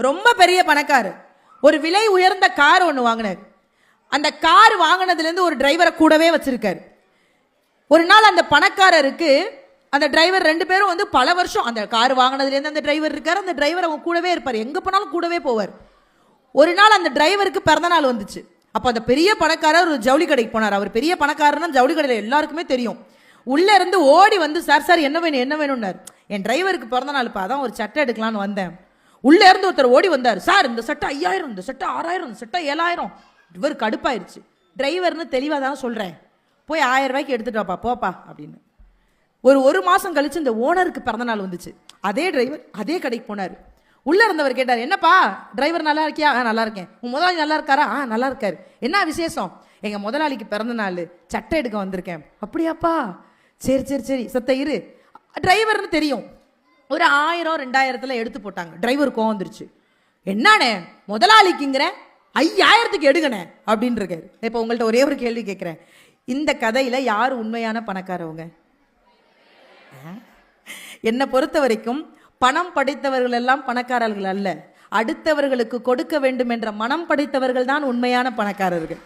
ரொம்ப பெரிய பணக்காரர். ஒரு விலை உயர்ந்த கார் ஒன்று வாங்கினார். அந்த கார் வாங்கினதுலேருந்து ஒரு டிரைவரை கூடவே வச்சிருக்காரு. ஒரு நாள் அந்த பணக்காரருக்கு அந்த டிரைவர் 2 பேரும் வந்து பல வருஷம் அந்த கார் வாங்கினதுலேருந்து அந்த டிரைவர் இருக்கார். அந்த டிரைவர் அவங்க கூடவே இருப்பார், எங்கே போனாலும் கூடவே போவார். ஒரு நாள் அந்த டிரைவருக்கு பிறந்த நாள் வந்துச்சு. அப்போ அந்த பெரிய பணக்காரர் ஒரு ஜவுளி கடைக்கு போனார். அவர் பெரிய பணக்காரர்னா ஜவுளி கடையில் எல்லாருக்குமே தெரியும். உள்ளே இருந்து ஓடி வந்து சார் என்ன வேணும் என்ன வேணும்னார். என் டிரைவருக்கு பிறந்த நாள் இப்போ அதான் ஒரு சட்டை எடுக்கலான்னு வந்தேன். உள்ளே இருந்து ஒருத்தர் ஓடி வந்தார். சார் இந்த சட்டை 5000, இந்த சட்டை 6000, இந்த சட்டை 7000. இவர் கடுப்பாயிருச்சு. டிரைவர்னு தெளிவாக தான் சொல்கிறேன், போய் 1000 ரூபாய்க்கு எடுத்துட்டு வாப்பா போப்பா அப்படின்னு. ஒரு மாதம் கழிச்சு இந்த ஓனருக்கு பிறந்த நாள் வந்துச்சு. அதே டிரைவர் அதே கடைக்கு போனார். உள்ளே இருந்தவர் கேட்டார், என்னப்பா டிரைவர் நல்லா இருக்கியா? நல்லா இருக்கேன். உன் முதலாளி நல்லா இருக்காரா? நல்லா இருக்காரு. என்ன விசேஷம்? எங்கள் முதலாளிக்கு பிறந்த நாள், சட்டை எடுக்க வந்திருக்கேன். அப்படியாப்பா, சரி சத்த இரு. டிரைவர்னு தெரியும். ஒரு 1000 2000 எடுத்து போட்டாங்க. டிரைவர் கோவம் வந்துருச்சு. என்னானே முதலாளிக்குங்கிற 5000க்கு எடுங்கண்ணே அப்படின்னு இருக்காரு. இப்போ உங்கள்கிட்ட ஒரே ஒரு கேள்வி கேட்குறேன், இந்த கதையில் யார் உண்மையான பணக்காரவங்க? என்னை பொறுத்த வரைக்கும் பணம் படைத்தவர்கள் எல்லாம் பணக்காரர்கள் அல்ல, அடுத்தவர்களுக்கு கொடுக்க வேண்டும் என்ற மனம் படைத்தவர்கள் தான் உண்மையான பணக்காரர்கள்.